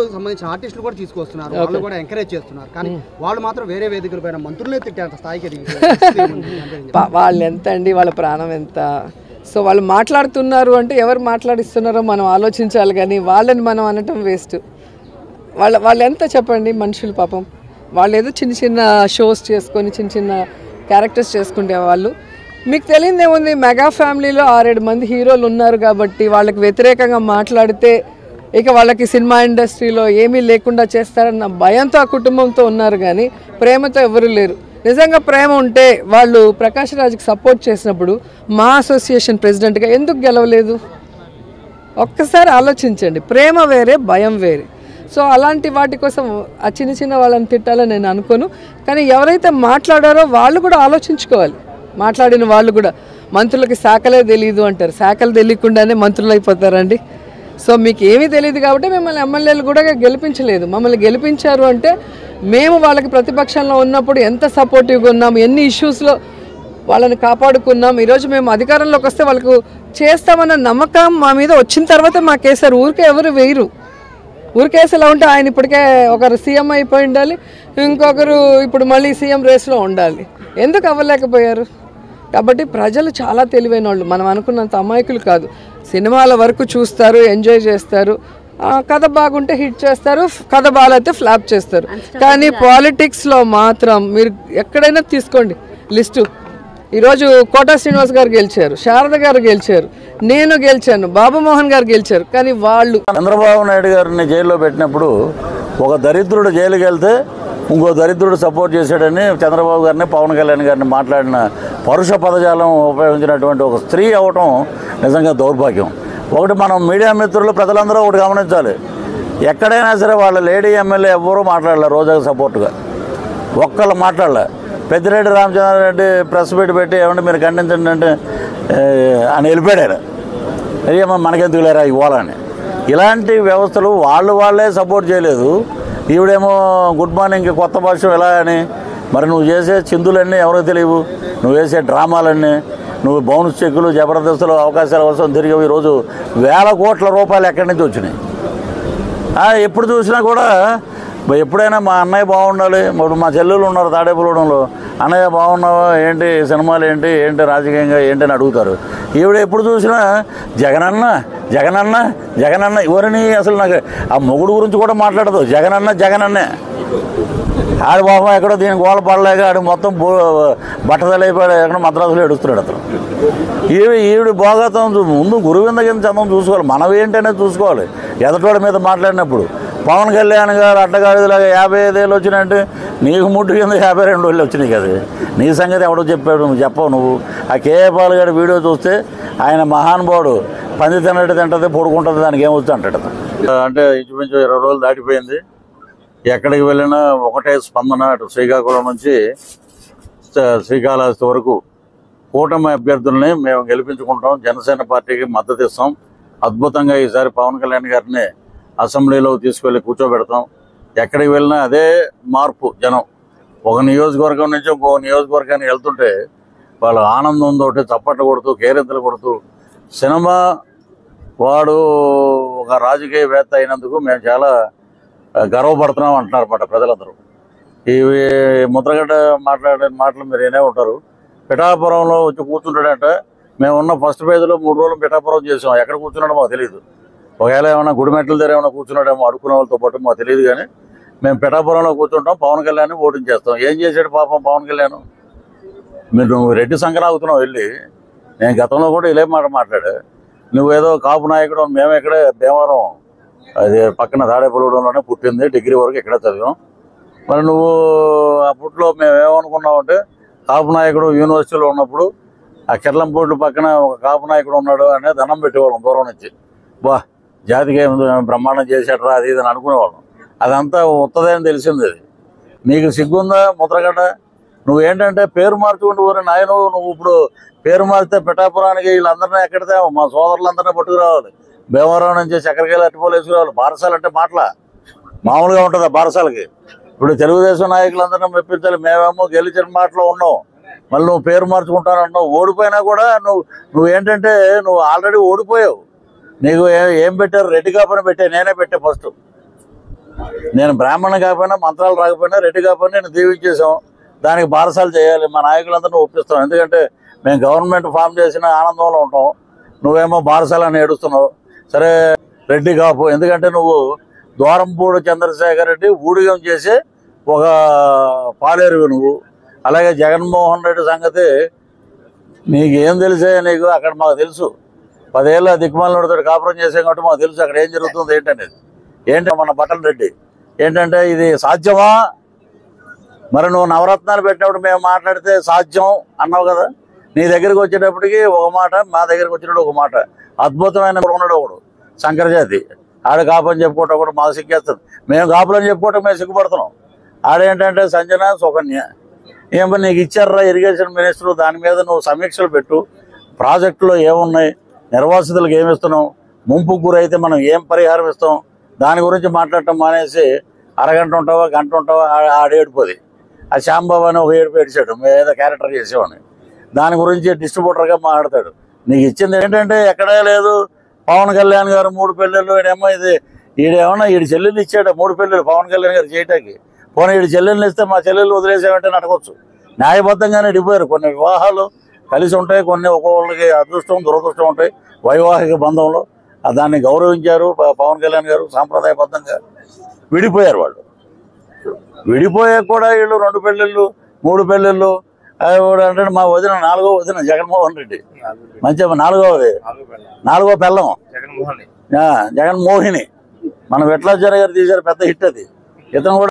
హీరోలకు సంబంధించిన ఆర్టిస్టులు కూడా తీసుకొస్తున్నారు, వాళ్ళు కూడా ఎంకరేజ్ చేస్తున్నారు. కానీ వాళ్ళు మాత్రం వేరే వేదికల పైన మంత్రులే తిట్టే స్థాయికి వాళ్ళు ఎంత అండి, వాళ్ళ ప్రాణం ఎంత. సో వాళ్ళు మాట్లాడుతున్నారు అంటే ఎవరు మాట్లాడిస్తున్నారో మనం ఆలోచించాలి, కానీ వాళ్ళని మనం అనటం వేస్ట్. వాళ్ళు ఎంత చెప్పండి మనుషులు పాపం. వాళ్ళు ఏదో చిన్న చిన్న షోస్ చేసుకొని చిన్న చిన్న క్యారెక్టర్స్ చేసుకుంటే వాళ్ళు. మీకు తెలియదు ఏముంది, మెగా ఫ్యామిలీలో 6-7 మంది హీరోలు ఉన్నారు కాబట్టి వాళ్ళకి వ్యతిరేకంగా మాట్లాడితే ఇక వాళ్ళకి సినిమా ఇండస్ట్రీలో ఏమీ లేకుండా చేస్తారన్న భయంతో ఆ కుటుంబంతో ఉన్నారు, కానీ ప్రేమతో ఎవరు లేరు. నిజంగా ప్రేమ ఉంటే వాళ్ళు ప్రకాష్ రాజ్కి సపోర్ట్ చేసినప్పుడు మా అసోసియేషన్ ప్రెసిడెంట్గా ఎందుకు గెలవలేదు? ఒక్కసారి ఆలోచించండి. ప్రేమ వేరే, భయం వేరే. సో అలాంటి వాటి కోసం ఆ చిన్న చిన్న వాళ్ళని తిట్టాలని నేను అనుకోను. కానీ ఎవరైతే మాట్లాడారో వాళ్ళు కూడా ఆలోచించుకోవాలి. మాట్లాడిన వాళ్ళు కూడా, మంత్రులకి శాఖలే తెలియదు అంటారు, శాఖలు తెలియకుండానే మంత్రులు అయిపోతారండి. సో మీకు ఏమీ తెలియదు కాబట్టి మిమ్మల్ని ఎమ్మెల్యేలు కూడా గెలిపించలేదు. మమ్మల్ని గెలిపించారు అంటే మేము వాళ్ళకి ప్రతిపక్షంలో ఉన్నప్పుడు ఎంత సపోర్టివ్గా ఉన్నాం, ఎన్ని ఇష్యూస్లో వాళ్ళని కాపాడుకున్నాం. ఈరోజు మేము అధికారంలోకి వస్తే వాళ్ళకు చేస్తామన్న నమ్మకం మా మీద వచ్చిన తర్వాత మాకేసారు. ఊరికే ఎవరు వేయరు. ఊరికేసి ఎలా ఉంటే ఆయన ఇప్పటికే ఒకరు సీఎం అయిపోయి ఉండాలి, ఇంకొకరు ఇప్పుడు మళ్ళీ సీఎం రేస్లో ఉండాలి. ఎందుకు అవ్వలేకపోయారు? కాబట్టి ప్రజలు చాలా తెలివైన వాళ్ళు, మనం అనుకున్నంత అమాయకులు కాదు. సినిమాల వరకు చూస్తారు, ఎంజాయ్ చేస్తారు, కథ బాగుంటే హిట్ చేస్తారు, కథ బాగాలైతే ఫ్లాప్ చేస్తారు. కానీ పాలిటిక్స్లో మాత్రం మీరు ఎక్కడైనా తీసుకోండి లిస్టు. ఈరోజు కోటా శ్రీనివాస్ గారు గెలిచారు, శారద గారు గెలిచారు, నేను గెలిచాను, బాబు మోహన్ గారు గెలిచారు. కానీ వాళ్ళు చంద్రబాబు నాయుడు గారిని జైల్లో పెట్టినప్పుడు ఒక దరిద్రుడు జైలుకి వెళ్తే ఇంకో దరిద్రుడు సపోర్ట్ చేశాడని చంద్రబాబు గారిని, పవన్ కళ్యాణ్ గారిని మాట్లాడిన పరుష పదజాలం ఉపయోగించినటువంటి ఒక స్త్రీ అవ్వటం నిజంగా దౌర్భాగ్యం. ఒకటి మనం మీడియా మిత్రులు ప్రజలందరూ ఒకటి గమనించాలి. ఎక్కడైనా సరే వాళ్ళ లేడీ ఎమ్మెల్యే ఎవ్వరూ మాట్లాడలే రోజాకి సపోర్టుగా, ఒక్కళ్ళు మాట్లాడలే. పెద్దిరెడ్డి రామచంద్రారెడ్డి ప్రెస్ పెట్టి ఏమంటే మీరు ఖండించండి అంటే అని వెళ్ళిపోయాడు. అయ్యమ్మ మనకెందుకు లేరా ఇవ్వాలని. ఇలాంటి వ్యవస్థలు వాళ్ళే సపోర్ట్ చేయలేదు. ఈవిడేమో గుడ్ మార్నింగ్ కొత్త భాష ఎలా అని. మరి నువ్వు చేసే చిందులన్నీ ఎవరో తెలియవు, నువ్వు వేసే డ్రామాలన్నీ, నువ్వు బౌన్స్ చెక్కులు జబర్దస్తులు అవకాశాల కోసం తిరిగి ఈరోజు వేల కోట్ల రూపాయలు ఎక్కడి నుంచి వచ్చినాయి. ఎప్పుడు చూసినా కూడా ఎప్పుడైనా మా అన్నయ్య బాగుండాలి. ఇప్పుడు మా చెల్లెలు ఉన్నారు తాడేపులూడంలో, అన్నయ్య బాగున్నావా ఏంటి, సినిమాలు ఏంటి, రాజకీయంగా ఏంటి అని అడుగుతారు. ఈవిడ ఎప్పుడు చూసినా జగనన్న జగనన్న జగనన్న. ఎవరిని అసలు నాకు ఆ మొగుడు గురించి కూడా మాట్లాడదు. జగనన్నే. ఆడి బాబా ఎక్కడో దీని గోల పడలేక ఆడు మొత్తం బట్టదలైపోయాడు, ఎక్కడ మద్రాసులో ఏడుస్తున్నాడు అతను. ఈవిడ భోగతం ముందు గురువింద కింద చందం చూసుకోవాలి, మనం ఏంటనేది చూసుకోవాలి. ఎదటోడి మీద మాట్లాడినప్పుడు పవన్ కళ్యాణ్ గారు అడ్డగాడిలాగా 55 ఏళ్ళు వచ్చినాయంటే నీకు ముట్టు కింద 52 ఏళ్ళు వచ్చినాయి కదా. నీ సంగతి ఎవడో చెప్పాడు, నువ్వు చెప్పవు. నువ్వు ఆ కేఏ పాల్ గారి వీడియో చూస్తే ఆయన మహానుభావుడు పంది తిన్నట్టు తింటుంది, పడుకుంటుంది, దానికి ఏమొచ్చు అంటాడు. అంటే ఇంచుమించు 20 రోజులు దాటిపోయింది. ఎక్కడికి వెళ్ళినా ఒకటే స్పందన. అటు శ్రీకాకుళం నుంచి శ్రీకాళహస్తి వరకు కూటమి అభ్యర్థుల్ని మేము గెలిపించుకుంటాం, జనసేన పార్టీకి మద్దతు ఇస్తాం. అద్భుతంగా ఈసారి పవన్ కళ్యాణ్ గారిని అసెంబ్లీలో తీసుకెళ్ళి కూర్చోబెడతాం. ఎక్కడికి వెళ్ళినా అదే మార్పు. జనం ఒక నియోజకవర్గం నుంచి ఇంకో నియోజకవర్గానికి వెళ్తుంటే వాళ్ళ ఆనందంతో చప్పట్లు కొడుతూ కేరింతలు కొడుతూ, సినిమా వాడు ఒక రాజకీయవేత్త అయినందుకు మేము చాలా గర్వపడుతున్నాం అంటున్నారు అన్నమాట ప్రజలందరూ. ఇవి ముద్రగడ్డ మాట్లాడే మాటలు మీరు ఏనే ఉంటారు. పిఠాపురంలో వచ్చి కూర్చుంటాడంట. మేము ఉన్న ఫస్ట్ పేజీలో 3 రోజులు పిఠాపురం చేసాం. ఎక్కడ కూర్చున్నాడో మాకు తెలియదు. ఒకవేళ ఏమైనా గుడిమెట్ల దగ్గర ఏమైనా కూర్చున్నాడేమో అడుక్కునే వాళ్ళతో పాటు మాకు తెలియదు. కానీ మేము పిఠాపురంలో కూర్చుంటాం, పవన్ కళ్యాణ్ ఓటింగ్ చేస్తాం. ఏం చేశాడు పాపం పవన్ కళ్యాణ్? నువ్వు రెడ్డి సంకరాగుతున్నావు వెళ్ళి. నేను గతంలో కూడా ఇలే మాట మాట్లాడా. నువ్వేదో కాపు నాయకుడు, మేము ఇక్కడే భీమవరం అది పక్కన తాడేపల్లిగూడెంలోనే పుట్టింది, డిగ్రీ వరకు ఇక్కడే చదివాం. మరి నువ్వు అప్పట్లో మేమేమనుకున్నామంటే కాపు నాయకుడు యూనివర్సిటీలో ఉన్నప్పుడు ఆ కిర్లంపూడి పక్కన ఒక కాపు నాయకుడు ఉన్నాడు అనే దండం పెట్టేవాళ్ళం దూరం నుంచి. బా జాతికి బ్రహ్మాండం చేసేట్రా అది ఇది అని అనుకునేవాళ్ళం. అదంతా ఉత్తదే అని తెలిసింది. అది నీకు సిగ్గుందా ముద్రగడ్డ? నువ్వేంటంటే పేరు మార్చుకుంటూ ఊరే నాయన. నువ్వు ఇప్పుడు పేరు మారితే పిఠాపురానికి వీళ్ళందరినీ ఎక్కడితే మా సోదరులందరినీ పట్టుకురావాలి. భీమవరం నుంచి చక్కెరకాయలు అట్టిపోలు వేసుకురావాలి. బారసాలు అంటే మాటల మామూలుగా ఉంటుంది ఆ బారసాలకి. ఇప్పుడు తెలుగుదేశం నాయకులందరినీ మెప్పించాలి. మేమేమో గెలిచిన మాటలో ఉన్నాం, మళ్ళీ నువ్వు పేరు మార్చుకుంటానంటున్నావు. ఓడిపోయినా కూడా నువ్వేంటంటే నువ్వు ఆల్రెడీ ఓడిపోయావు. నీకు ఏం పెట్టారు? రెడ్డి కాపని పెట్టే, నేనే పెట్టే ఫస్ట్. నేను బ్రాహ్మణ కాకపోయినా, మంత్రాలు రాకపోయినా, రెడ్డి కాకపోయినా నేను దీవించేసాం. దానికి బారసాలు చేయాలి, మా నాయకులందరినీ ఒప్పిస్తాం. ఎందుకంటే మేము గవర్నమెంట్ ఫామ్ చేసిన ఆనందంలో ఉంటాం. నువ్వేమో బారసాలని ఏడుస్తున్నావు. సరే రెడ్డి కాపు, ఎందుకంటే నువ్వు ద్వారంపూడి చంద్రశేఖర్ రెడ్డి ఊడిగం చేసి ఒక పాలేరువి నువ్వు. అలాగే జగన్మోహన్ రెడ్డి సంగతి నీకు ఏం తెలిసే? నీకు అక్కడ మాకు తెలుసు, 10 ఏళ్ళ దిక్కుమాలతో కాపురం చేసాం కాబట్టి మాకు తెలుసు అక్కడ ఏం జరుగుతుంది ఏంటనేది. ఏంటి మన బట్టల రెడ్డి ఏంటంటే ఇది సాధ్యమా? మరి నువ్వు నవరత్నాలు పెట్టినప్పుడు మేము మాట్లాడితే సాధ్యం అన్నావు కదా. నీ దగ్గరికి వచ్చేటప్పటికి ఒక మాట, మా దగ్గరికి వచ్చినప్పుడు ఒక మాట. అద్భుతమైన ఉన్నాడు ఒకడు శంకరజాతి, ఆడ కాపని చెప్పుకోవటం కూడా మాకు సిగ్గేస్తుంది. మేము కాపులని చెప్పుకోవటం మేము సిగ్గుపడుతున్నాం. ఆడేంటంటే సంజన సుకన్య ఏమో నీకు ఇచ్చారా ఇరిగేషన్ మినిస్టర్, దాని మీద నువ్వు సమీక్షలు పెట్టు. ప్రాజెక్టులో ఏమున్నాయి, నిర్వాసితులకు ఏమి ఇస్తున్నాం, ముంపు గురైతే మనం ఏం పరిహారం ఇస్తాం, దాని గురించి మాట్లాడటం మానేసి అరగంట ఉంటావా గంట ఉంటావా ఆడేడిపోది. ఆ శ్యాంబాబు అని ఒక ఏడుపు ఏడిచాడు, ఏదో క్యారెక్టర్ చేసేవాడిని. దాని గురించి డిస్ట్రిబ్యూటర్గా మాట్లాడతాడు. నీకు ఇచ్చింది ఏంటంటే ఎక్కడే లేదు. పవన్ కళ్యాణ్ గారు 3 పెళ్ళిళ్ళు, ఈడేమో ఈడేమన్నా ఈడి చెల్లెళ్ళు ఇచ్చాడు 3 పెళ్ళిళ్ళు పవన్ కళ్యాణ్ గారు చేయటానికి. పోనీ ఈడి చెల్లెళ్ళు ఇస్తే మా చెల్లెళ్ళు వదిలేసామంటే నడకొచ్చు. న్యాయబద్ధంగానే డిపోయారు. కొన్ని వివాహాలు కలిసి ఉంటాయి, కొన్ని ఒక్కొక్కరికి అదృష్టం దురదృష్టం ఉంటాయి వైవాహిక బంధంలో. దాన్ని గౌరవించారు పవన్ కళ్యాణ్ గారు. సాంప్రదాయబద్ధంగా విడిపోయారు వాళ్ళు. విడిపోయాక కూడా వీళ్ళు 2 పెళ్ళిళ్ళు 3 పెళ్ళిళ్ళు అంటే మా వదిన 4వ వదిన జగన్మోహన్ రెడ్డి, మంచిగా 4వ పెళ్ళం జగన్మోహిని. మన విఠలాచార్య గారు తీశారు, పెద్ద హిట్ అది. ఇతను కూడా